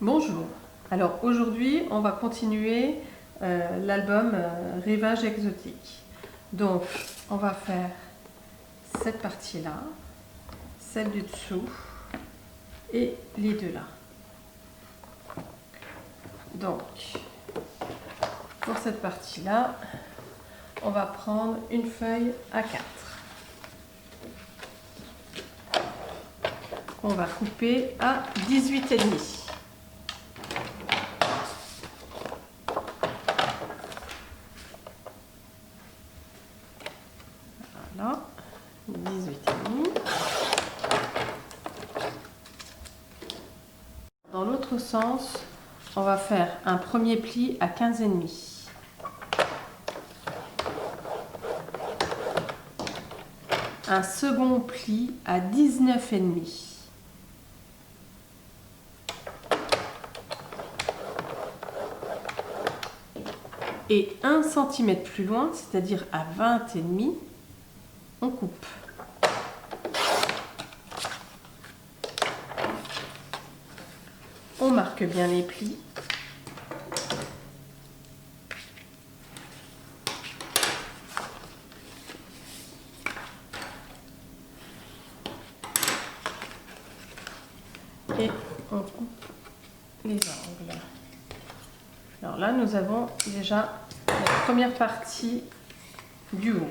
Bonjour, alors aujourd'hui on va continuer l'album Rivage exotique. Donc on va faire cette partie là, celle du dessous et les deux là. Donc pour cette partie là, on va prendre une feuille A4. On va couper à 18,5. Voilà, 18,5. Dans l'autre sens, on va faire un premier pli à 15,5. Un second pli à 19,5. Et 1 cm plus loin, c'est-à-dire à 20,5, on coupe. On marque bien les plis. Et on coupe les angles. Alors là, nous avons déjà la première partie du haut.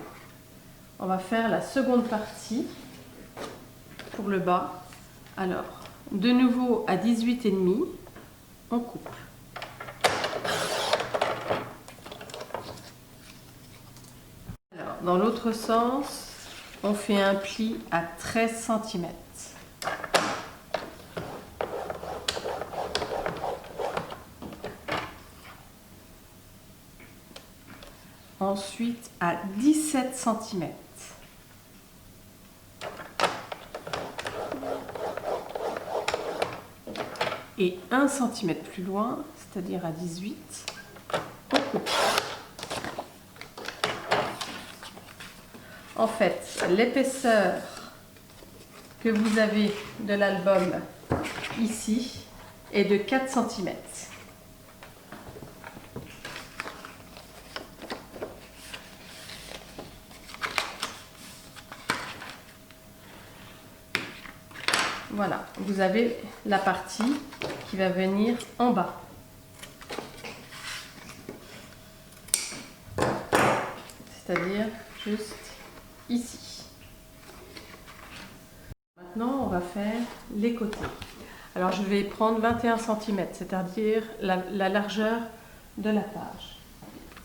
On va faire la seconde partie pour le bas. Alors, de nouveau à 18,5, on coupe. Alors, dans l'autre sens, on fait un pli à 13 cm. Ensuite à 17 cm. Et 1 cm plus loin, c'est-à-dire à 18, on coupe. En fait, l'épaisseur que vous avez de l'album ici est de 4 cm. Voilà, vous avez la partie qui va venir en bas. C'est-à-dire juste ici. Maintenant, on va faire les côtés. Alors, je vais prendre 21 cm, c'est-à-dire la largeur de la page.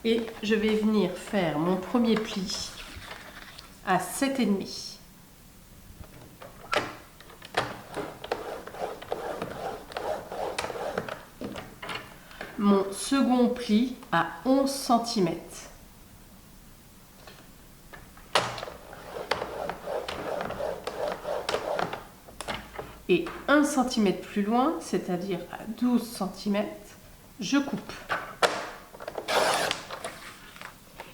Et je vais venir faire mon premier pli à 7,5. Mon second pli à 11 cm. Et 1 cm plus loin, c'est-à-dire à 12 cm, je coupe.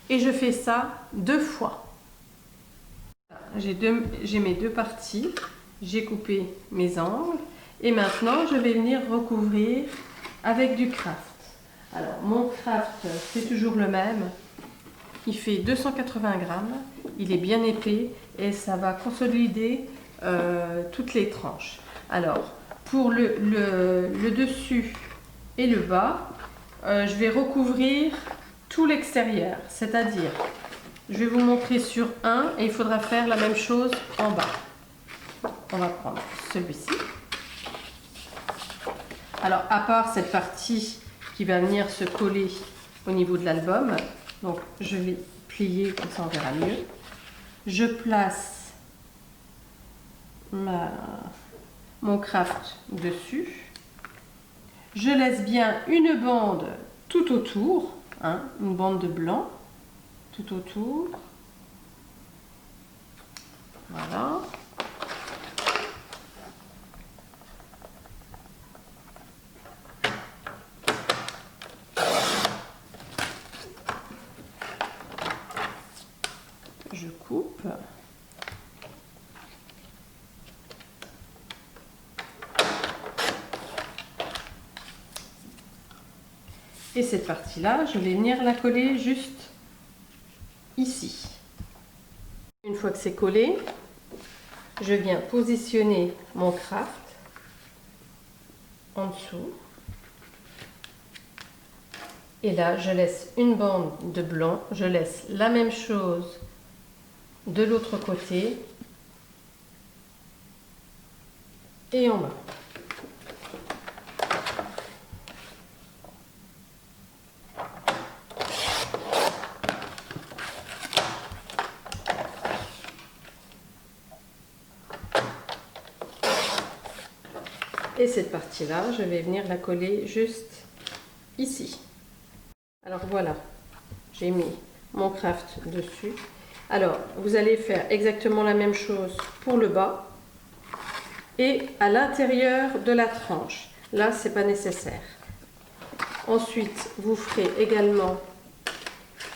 Et je fais ça 2 fois. J'ai mes deux parties, j'ai coupé mes angles et maintenant je vais venir recouvrir avec du craft. Alors mon craft, c'est toujours le même, il fait 280 grammes, il est bien épais et ça va consolider toutes les tranches. Alors pour le dessus et le bas, je vais recouvrir tout l'extérieur, c'est-à-dire je vais vous montrer sur un et il faudra faire la même chose en bas. On va prendre celui-ci. Alors à part cette partie qui va venir se coller au niveau de l'album, donc je vais plier comme ça on verra mieux. Je place mon craft dessus. Je laisse bien une bande tout autour, hein, une bande de blanc tout autour. Voilà. Je coupe. Et cette partie-là, je vais venir la coller juste ici. Une fois que c'est collé, je viens positionner mon craft en dessous. Et là, je laisse une bande de blanc. Je laisse la même chose de l'autre côté et en bas. Et cette partie-là, je vais venir la coller juste ici. Alors voilà, j'ai mis mon craft dessus. Alors, vous allez faire exactement la même chose pour le bas et à l'intérieur de la tranche. Là, c'est pas nécessaire. Ensuite, vous ferez également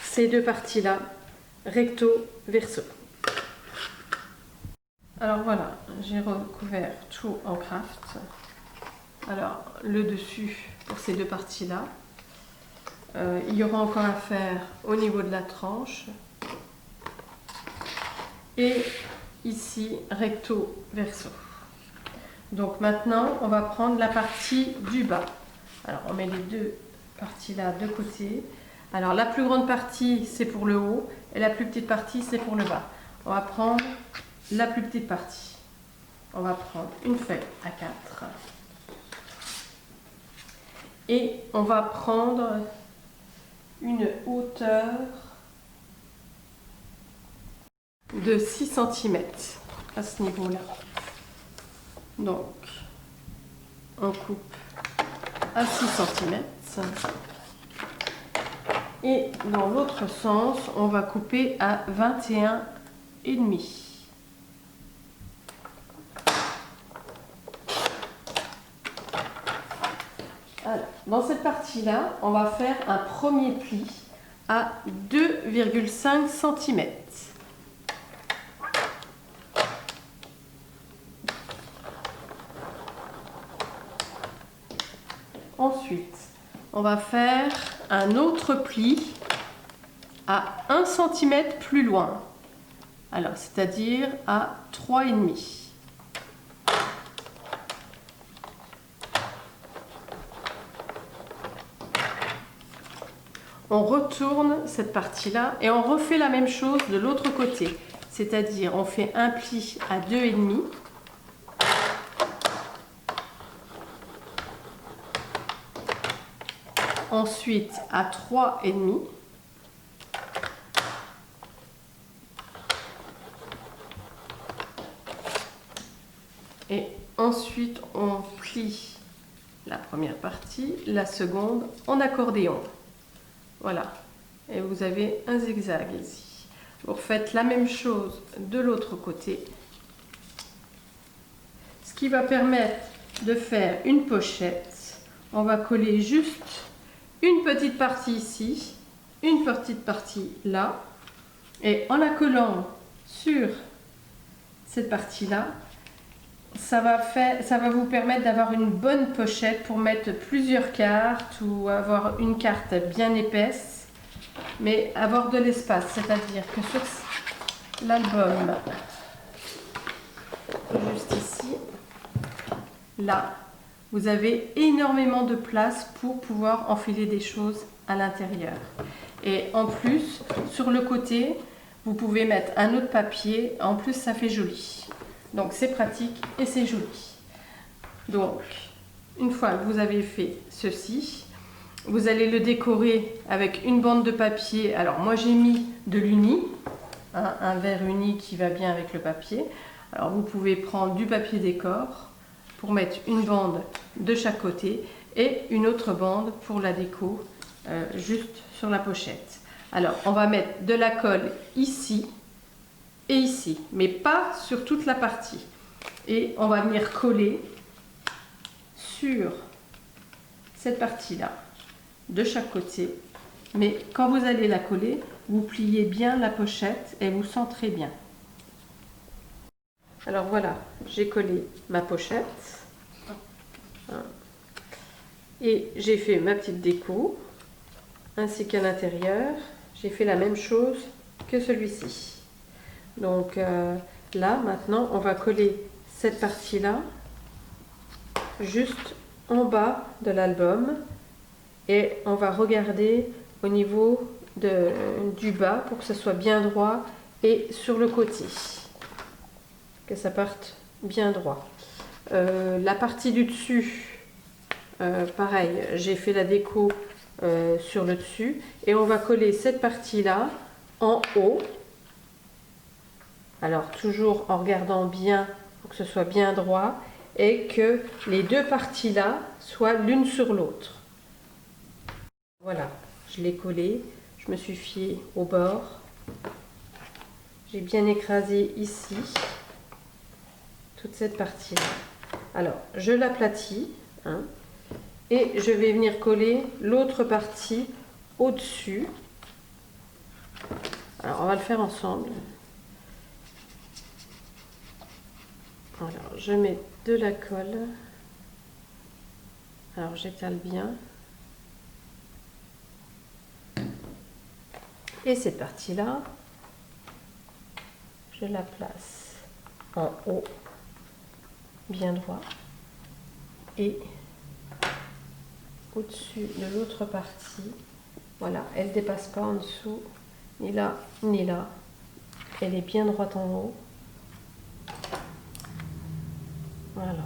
ces deux parties-là, recto, verso. Alors voilà, j'ai recouvert tout en craft. Alors, le dessus pour ces deux parties-là. Il y aura encore à faire au niveau de la tranche. Et ici, recto, verso. Donc maintenant, on va prendre la partie du bas. Alors, on met les deux parties-là de côté. Alors, la plus grande partie, c'est pour le haut. Et la plus petite partie, c'est pour le bas. On va prendre la plus petite partie. On va prendre une feuille à 4. Et on va prendre une hauteur de 6 cm à ce niveau-là. Donc, on coupe à 6 cm. Et dans l'autre sens, on va couper à 21,5. Alors, dans cette partie-là, on va faire un premier pli à 2,5 cm. Ensuite, on va faire un autre pli à 1 cm plus loin. Alors, c'est-à-dire à 3,5. On retourne cette partie-là et on refait la même chose de l'autre côté. C'est-à-dire, on fait un pli à 2,5. Ensuite, à 3,5. Et ensuite, on plie la première partie, la seconde en accordéon. Voilà, et vous avez un zigzag ici. Vous refaites la même chose de l'autre côté. Ce qui va permettre de faire une pochette. On va coller juste une petite partie ici, une petite partie là. Et en la collant sur cette partie-là, ça va vous permettre d'avoir une bonne pochette pour mettre plusieurs cartes ou avoir une carte bien épaisse, mais avoir de l'espace. C'est-à-dire que sur l'album, juste ici, là, vous avez énormément de place pour pouvoir enfiler des choses à l'intérieur. Et en plus, sur le côté, vous pouvez mettre un autre papier. En plus, ça fait joli. Donc c'est pratique et c'est joli. Donc une fois que vous avez fait ceci, vous allez le décorer avec une bande de papier. Alors moi j'ai mis de l'uni, un vert uni qui va bien avec le papier. Alors vous pouvez prendre du papier décor pour mettre une bande de chaque côté et une autre bande pour la déco juste sur la pochette. Alors on va mettre de la colle ici et ici, mais pas sur toute la partie. Et on va venir coller sur cette partie-là, de chaque côté. Mais quand vous allez la coller, vous pliez bien la pochette et vous centrez bien. Alors voilà, j'ai collé ma pochette. Et j'ai fait ma petite déco. ainsi qu'à l'intérieur, j'ai fait la même chose que celui-ci. Donc là, maintenant, on va coller cette partie-là juste en bas de l'album et on va regarder au niveau du bas pour que ce soit bien droit et sur le côté, que ça parte bien droit. La partie du dessus, pareil, j'ai fait la déco sur le dessus et on va coller cette partie-là en haut. Alors toujours en regardant bien pour que ce soit bien droit et que les deux parties-là soient l'une sur l'autre. Voilà, je l'ai collé, je me suis fiée au bord. J'ai bien écrasé ici toute cette partie-là. Alors, je l'aplatis hein, et je vais venir coller l'autre partie au-dessus. Alors, on va le faire ensemble. Alors, je mets de la colle. Alors, j'étale bien. Et cette partie-là, je la place en haut, bien droit, et au-dessus de l'autre partie. Voilà, elle ne dépasse pas en dessous, ni là, ni là. Elle est bien droite en haut. Voilà.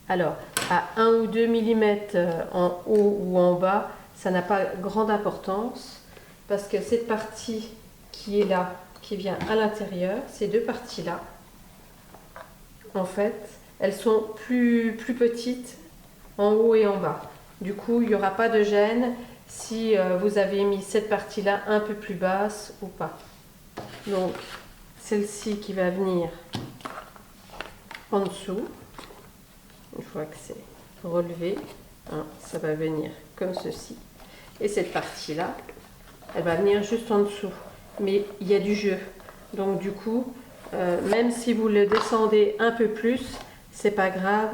Alors, à 1 ou 2 mm en haut ou en bas, ça n'a pas grande importance parce que cette partie qui est là, qui vient à l'intérieur, ces deux parties-là, en fait, elles sont plus petites en haut et en bas. Du coup, il n'y aura pas de gêne si vous avez mis cette partie-là un peu plus basse ou pas. Donc, celle-ci qui va venir en dessous. Une fois que c'est relevé, hein, ça va venir comme ceci. Et cette partie-là, elle va venir juste en dessous. Mais il y a du jeu. Donc du coup, même si vous le descendez un peu plus, c'est pas grave,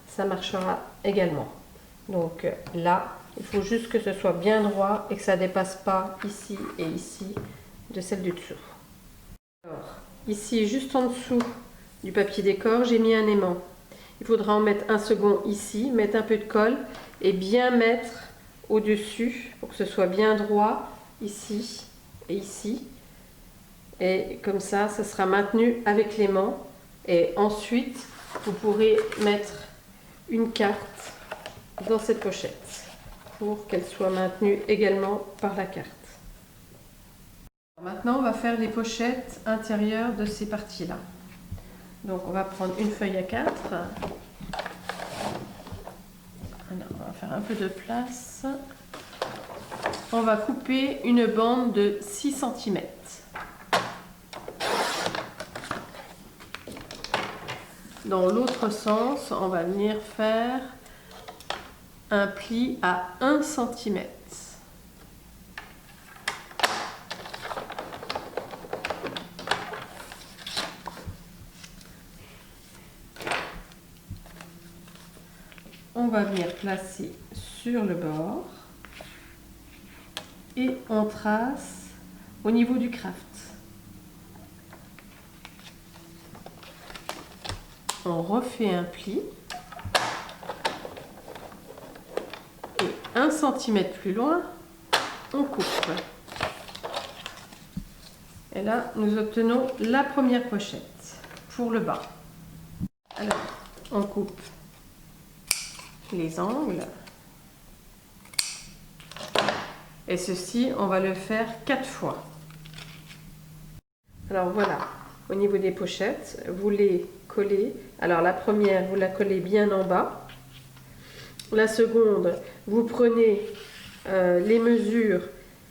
ça marchera également. Donc là, il faut juste que ce soit bien droit et que ça ne dépasse pas ici et ici de celle du dessous. Alors, ici, juste en dessous du papier décor, j'ai mis un aimant. Il faudra en mettre un second ici, mettre un peu de colle et bien mettre au-dessus pour que ce soit bien droit ici et ici. Et comme ça sera maintenu avec l'aimant. Et ensuite, vous pourrez mettre une carte dans cette pochette pour qu'elle soit maintenue également par la carte. Maintenant, on va faire les pochettes intérieures de ces parties-là. Donc on va prendre une feuille A4. Alors, on va faire un peu de place. On va couper une bande de 6 cm. Dans l'autre sens, on va venir faire un pli à 1 cm. On va venir placer sur le bord et on trace au niveau du craft. On refait un pli et 1 cm plus loin, on coupe. Et là, nous obtenons la première pochette pour le bas. Alors, on coupe les angles et ceci on va le faire 4 fois. Alors voilà, au niveau des pochettes, vous les collez. Alors la première, vous la collez bien en bas. La seconde, vous prenez les mesures.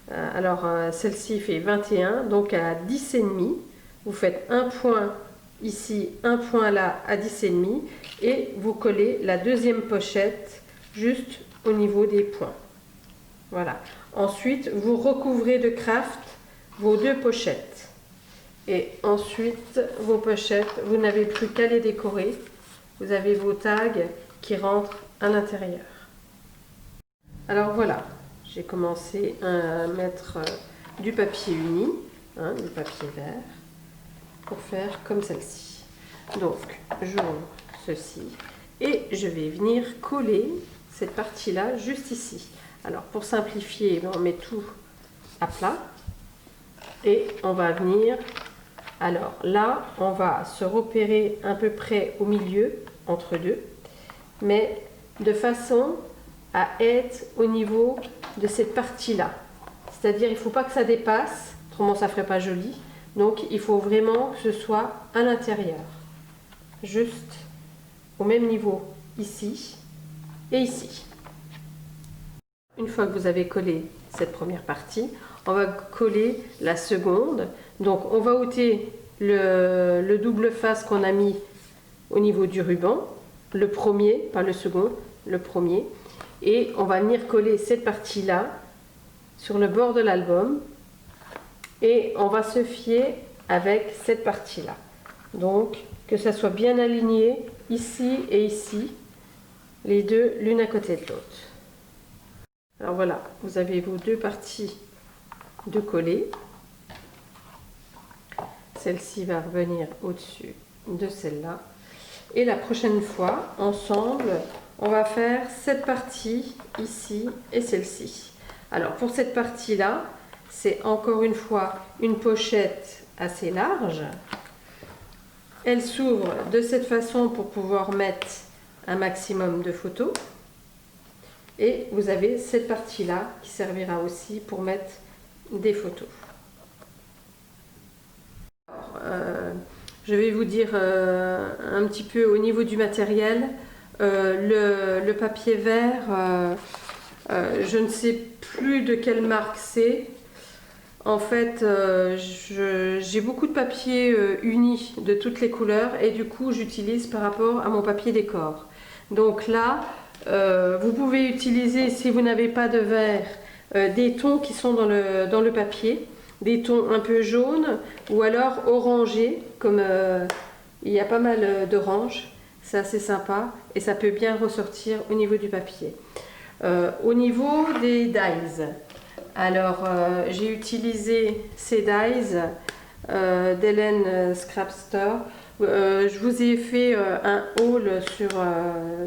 Alors celle-ci fait 21, donc à 10,5. Vous faites un point ici, un point là à 10,5 et vous collez la deuxième pochette juste au niveau des points. Voilà. Ensuite, vous recouvrez de craft vos deux pochettes. Et ensuite, vos pochettes, vous n'avez plus qu'à les décorer. Vous avez vos tags qui rentre à l'intérieur. Alors voilà, j'ai commencé à mettre du papier uni, du papier vert, pour faire comme celle-ci. Donc j'ouvre ceci et je vais venir coller cette partie-là juste ici. Alors pour simplifier, on met tout à plat et on va venir, alors là on va se repérer à peu près au milieu entre deux, mais de façon à être au niveau de cette partie-là. C'est-à-dire il ne faut pas que ça dépasse, autrement ça ne ferait pas joli. Donc il faut vraiment que ce soit à l'intérieur. Juste au même niveau ici et ici. Une fois que vous avez collé cette première partie, on va coller la seconde. Donc on va ôter le double face qu'on a mis au niveau du ruban, le premier, pas le second, le premier. Et on va venir coller cette partie-là sur le bord de l'album et on va se fier avec cette partie-là. Donc que ça soit bien aligné ici et ici, les deux l'une à côté de l'autre. Alors voilà, vous avez vos deux parties de coller. Celle-ci va revenir au-dessus de celle-là. Et la prochaine fois, ensemble, on va faire cette partie ici et celle-ci. Alors pour cette partie-là, c'est encore une fois une pochette assez large. Elle s'ouvre de cette façon pour pouvoir mettre un maximum de photos. Et vous avez cette partie-là qui servira aussi pour mettre des photos. Alors, je vais vous dire un petit peu au niveau du matériel. Le papier vert, je ne sais plus de quelle marque c'est. En fait, j'ai beaucoup de papier uni de toutes les couleurs et du coup j'utilise par rapport à mon papier décor. Donc là, vous pouvez utiliser, si vous n'avez pas de vert, des tons qui sont dans le papier, des tons un peu jaunes ou alors orangés, comme il y a pas mal d'orange, c'est assez sympa et ça peut bien ressortir au niveau du papier. Au niveau des dies, alors j'ai utilisé ces dies d'Helen Scrap Store. Je vous ai fait un haul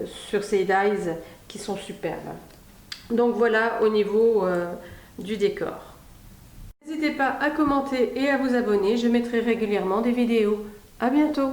sur ces dies qui sont superbes. Donc voilà au niveau du décor. N'hésitez pas à commenter et à vous abonner, je mettrai régulièrement des vidéos. À bientôt!